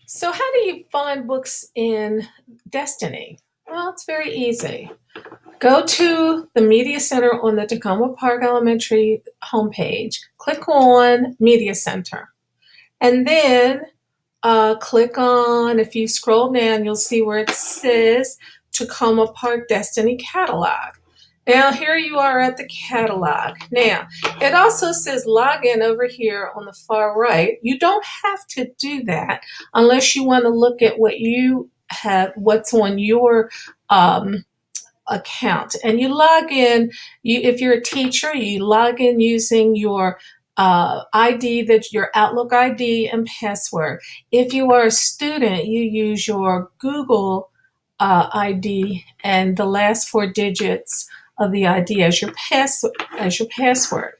So, how do you find books in Destiny? Well, it's very easy. Go to the Media Center on the Takoma Park Elementary homepage, click on Media Center, and then click on, if you scroll down, you'll see where it says Takoma Park Destiny Catalog. Now, here you are at the catalog. Now, it also says login over here on the far right. You don't have to do that unless you want to look at what you have, what's on your account. And you log in, if you're a teacher, you log in using your ID, that's your Outlook ID and password. If you are a student, you use your Google ID and the last four digits of the ID as your password.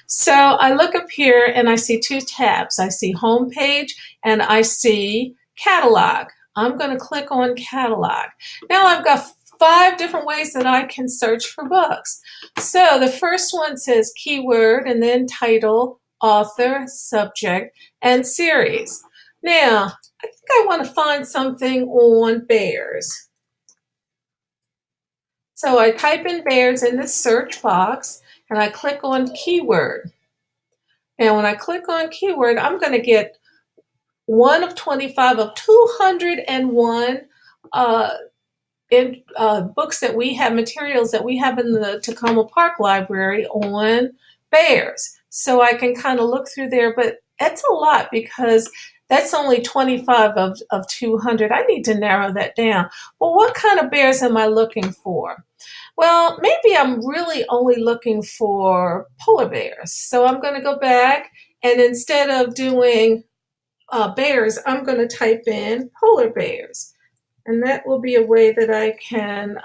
So I look up here and I see two tabs. I see homepage and I see catalog. I'm going to click on catalog. Now I've got 5 different ways that I can search for books. So the first one says keyword and then title, author, subject, and series. Now, I think I want to find something on bears. So I type in bears in the search box and I click on keyword. And when I click on keyword, I'm going to get one of 25 of 201 books that we have, materials that we have in the Takoma Park Library on bears. So I can kind of look through there, but that's a lot because that's only 25 of 200. I need to narrow that down. Well, what kind of bears am I looking for? Well, maybe I'm really only looking for polar bears. So I'm going to go back and instead of doing bears, I'm going to type in polar bears. And that will be a way that I can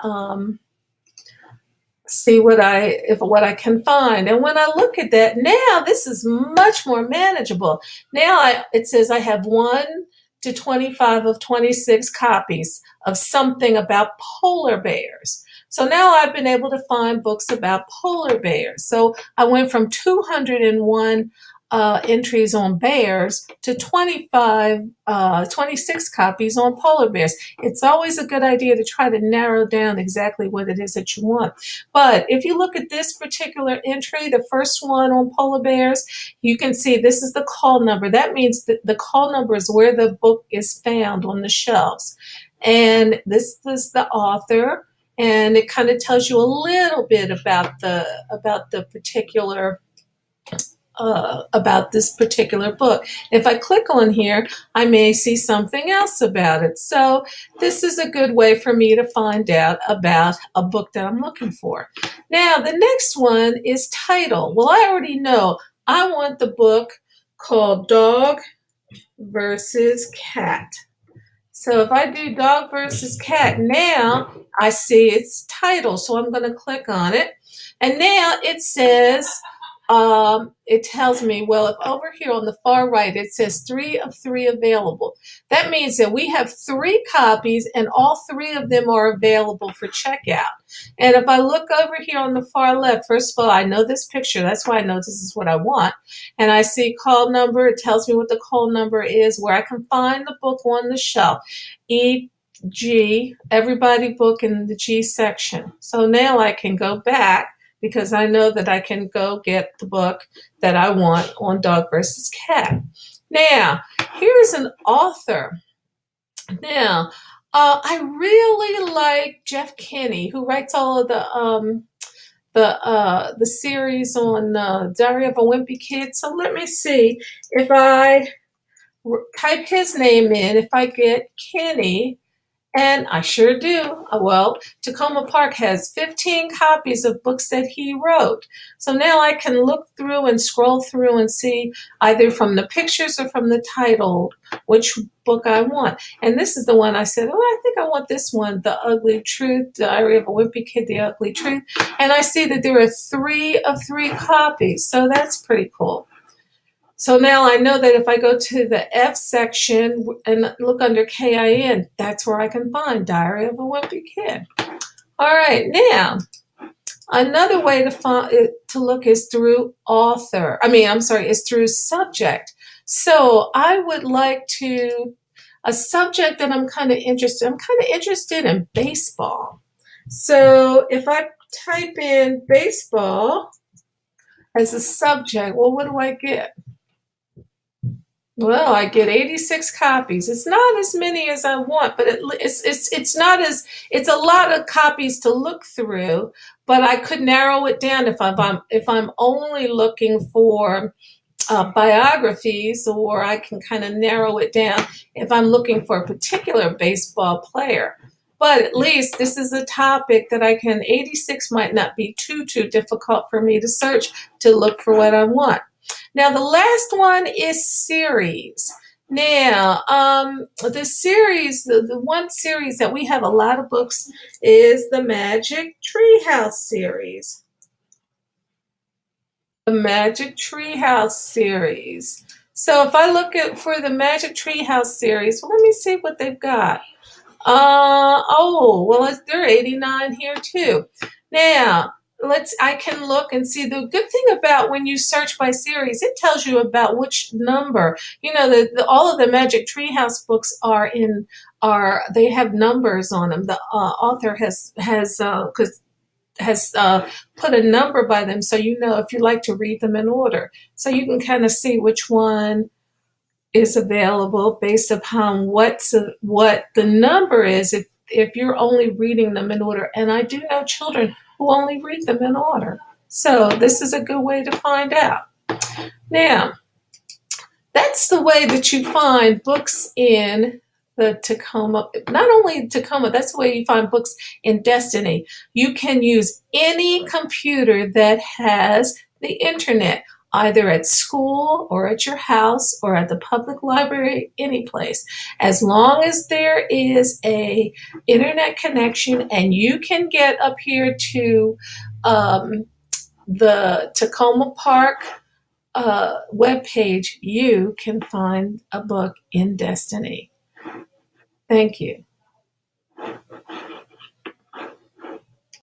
see what I can find. And when I look at that, now this is much more manageable. Now it says I have 1 to 25 of 26 copies of something about polar bears. So now I've been able to find books about polar bears. So I went from 201 entries on bears to 26 copies on polar bears. It's always a good idea to try to narrow down exactly what it is that you want. But if you look at this particular entry, the first one on polar bears, you can see this is the call number. That means that the call number is where the book is found on the shelves. And this is the author, and it kind of tells you a little bit about the particular about this particular book. If I click on here, I may see something else about it. So this is a good way for me to find out about a book that I'm looking for. Now, the next one is title. Well, I already know I want the book called Dog versus Cat. So if I do Dog versus Cat, now I see its title. So I'm going to click on it. And now it says, it tells me, well, if over here on the far right, it says 3 of 3 available. That means that we have 3 copies and all 3 of them are available for checkout. And if I look over here on the far left, first of all, I know this picture. That's why I know this is what I want. And I see call number. It tells me what the call number is, where I can find the book on the shelf. E.g., everybody book in the G section. So now I can go back because I know that I can go get the book that I want on Dog versus Cat. Now, here's an author. Now, I really like Jeff Kinney, who writes all of the series on Diary of a Wimpy Kid. So let me see if I type his name in, if I get Kinney. And I sure do. Well, Takoma Park has 15 copies of books that he wrote. So now I can look through and scroll through and see either from the pictures or from the title which book I want. And this is the one I said, oh, I think I want this one, The Ugly Truth, Diary of a Wimpy Kid, The Ugly Truth. And I see that there are 3 of 3 copies. So that's pretty cool. So now I know that if I go to the F section and look under KIN, that's where I can find Diary of a Wimpy Kid. All right, now another way to look is through is through subject. So I would like to a subject that I'm kind of interested in baseball. So if I type in baseball as a subject, well, what do I get? Well, I get 86 copies. It's not as many as I want, but it's not as it's a lot of copies to look through. But I could narrow it down if I'm only looking for biographies, or I can kind of narrow it down if I'm looking for a particular baseball player. But at least this is a topic that I can. 86 might not be too difficult for me to search to look for what I want. Now, the last one is series. Now, the series, the one series that we have a lot of books is the Magic Treehouse series. The Magic Treehouse series. So if I look at for the Magic Treehouse series, well, let me see what they've got. Oh, well, they're 89 here too. Now, I can look and see. The good thing about when you search by series, it tells you about which number. You know, all of the Magic Treehouse books they have numbers on them. The author has put a number by them, so you know if you like to read them in order. So you can kind of see which one is available based upon what the number is if you're only reading them in order. And I do know children who only read them in order. So this is a good way to find out. Now, that's the way that you find books in the Takoma. Not only Takoma, that's the way you find books in Destiny. You can use any computer that has the internet, either at school or at your house or at the public library, any place. As long as there is a internet connection and you can get up here to the Takoma Park webpage, you can find a book in Destiny. Thank you.